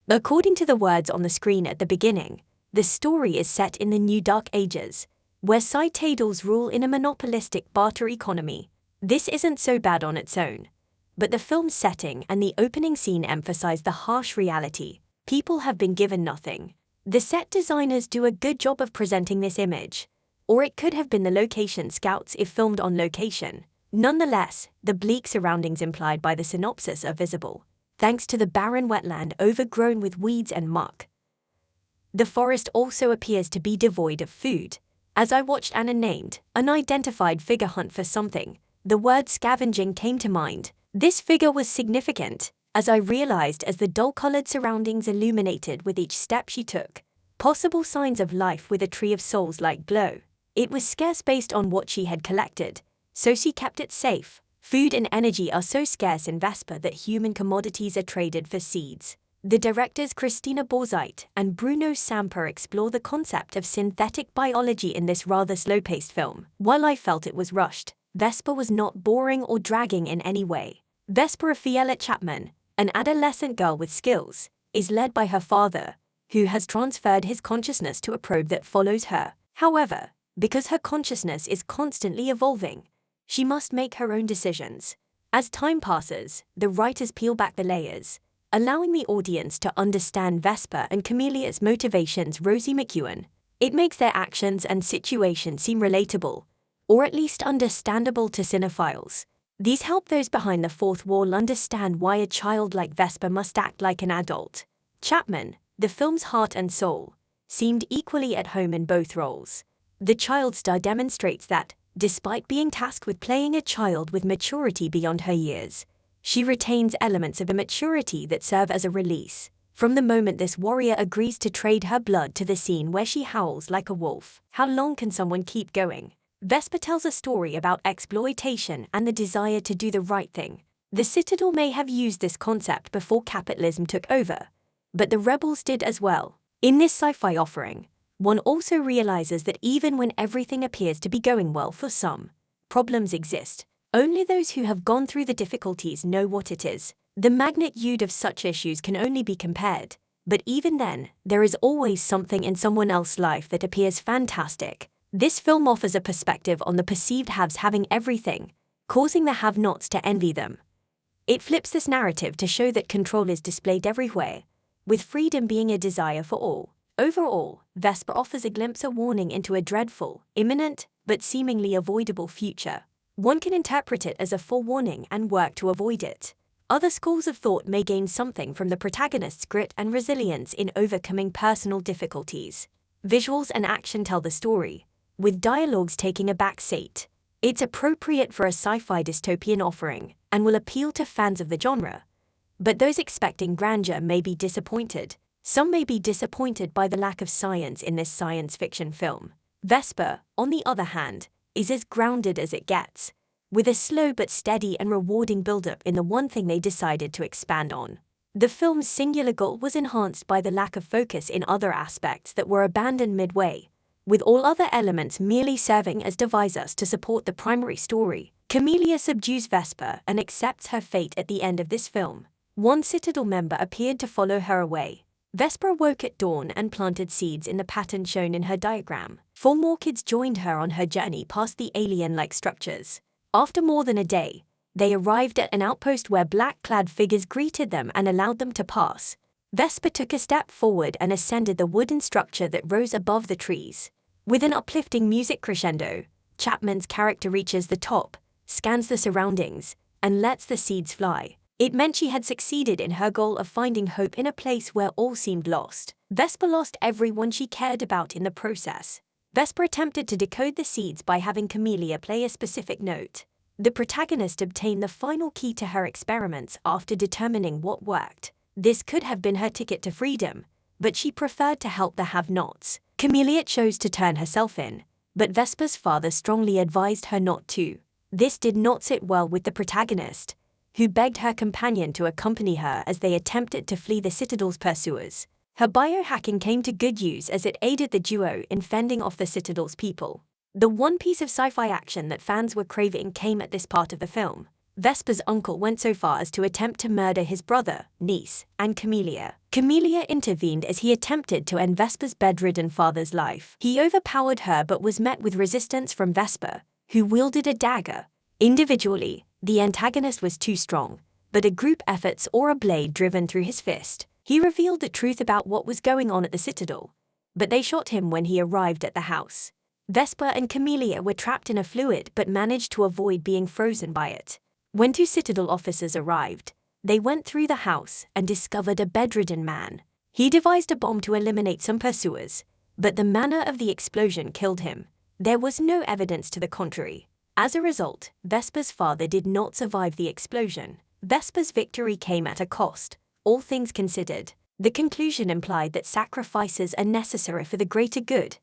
According to the words on the screen at the beginning, the story is set in the New Dark Ages, where titles rule in a monopolistic barter economy. This isn't so bad on its own, but the film's setting and the opening scene emphasize the harsh reality. People have been given nothing. The set designers do a good job of presenting this image, or it could have been the location scouts if filmed on location. Nonetheless, the bleak surroundings implied by the synopsis are visible, thanks to the barren wetland overgrown with weeds and muck. The forest also appears to be devoid of food. As I watched an unnamed, unidentified figure hunt for something, the word scavenging came to mind. This figure was significant, as I realized as the dull-colored surroundings illuminated with each step she took. Possible signs of life with a tree of souls-like glow. It was scarce based on what she had collected, so she kept it safe. Food and energy are so scarce in Vesper that human commodities are traded for seeds. The directors Christina Borzeit and Bruno Samper explore the concept of synthetic biology in this rather slow-paced film. While I felt it was rushed, Vesper was not boring or dragging in any way. Vesper Fiela Chapman, an adolescent girl with skills, is led by her father, who has transferred his consciousness to a probe that follows her. However, because her consciousness is constantly evolving, she must make her own decisions. As time passes, the writers peel back the layers, allowing the audience to understand Vesper and Camelia's motivations. Rosie McEwen. It makes their actions and situations seem relatable, or at least understandable to cinephiles. These help those behind the fourth wall understand why a child like Vesper must act like an adult. Chapman, the film's heart and soul, seemed equally at home in both roles. The child star demonstrates that, despite being tasked with playing a child with maturity beyond her years, she retains elements of immaturity that serve as a release. From the moment this warrior agrees to trade her blood to the scene where she howls like a wolf. How long can someone keep going? Vesper tells a story about exploitation and the desire to do the right thing. The Citadel may have used this concept before capitalism took over, but the rebels did as well. In this sci-fi offering, one also realizes that even when everything appears to be going well for some, problems exist. Only those who have gone through the difficulties know what it is. The magnitude of such issues can only be compared, but even then, there is always something in someone else's life that appears fantastic. This film offers a perspective on the perceived haves having everything, causing the have-nots to envy them. It flips this narrative to show that control is displayed everywhere, with freedom being a desire for all. Overall, Vesper offers a glimpse, a warning into a dreadful, imminent, but seemingly avoidable future. One can interpret it as a forewarning and work to avoid it. Other schools of thought may gain something from the protagonist's grit and resilience in overcoming personal difficulties. Visuals and action tell the story, with dialogues taking a back seat. It's appropriate for a sci-fi dystopian offering and will appeal to fans of the genre. But those expecting grandeur may be disappointed. Some may be disappointed by the lack of science in this science fiction film. Vesper, on the other hand, is as grounded as it gets, with a slow but steady and rewarding build-up in the one thing they decided to expand on. The film's singular goal was enhanced by the lack of focus in other aspects that were abandoned midway, with all other elements merely serving as divisors to support the primary story. Camelia subdues Vesper and accepts her fate at the end of this film. One Citadel member appeared to follow her away. Vesper woke at dawn and planted seeds in the pattern shown in her diagram. 4 more kids joined her on her journey past the alien-like structures. After more than a day, they arrived at an outpost where black-clad figures greeted them and allowed them to pass. Vesper took a step forward and ascended the wooden structure that rose above the trees. With an uplifting music crescendo, Chapman's character reaches the top, scans the surroundings, and lets the seeds fly. It meant she had succeeded in her goal of finding hope in a place where all seemed lost. Vesper lost everyone she cared about in the process. Vesper attempted to decode the seeds by having Camelia play a specific note. The protagonist obtained the final key to her experiments after determining what worked. This could have been her ticket to freedom, but she preferred to help the have-nots. Camelia chose to turn herself in, but Vesper's father strongly advised her not to. This did not sit well with the protagonist, who begged her companion to accompany her as they attempted to flee the Citadel's pursuers. Her biohacking came to good use as it aided the duo in fending off the Citadel's people. The one piece of sci-fi action that fans were craving came at this part of the film. Vesper's uncle went so far as to attempt to murder his brother, niece, and Camellia. Camellia intervened as he attempted to end Vesper's bedridden father's life. He overpowered her but was met with resistance from Vesper, who wielded a dagger. Individually, the antagonist was too strong, but a group effort or a blade driven through his fist. He revealed the truth about what was going on at the citadel, but they shot him when he arrived at the house. Vesper and Camellia were trapped in a fluid but managed to avoid being frozen by it. When two citadel officers arrived, they went through the house and discovered a bedridden man. He devised a bomb to eliminate some pursuers, but the manner of the explosion killed him. There was no evidence to the contrary. As a result, Vesper's father did not survive the explosion. Vesper's victory came at a cost, all things considered. The conclusion implied that sacrifices are necessary for the greater good,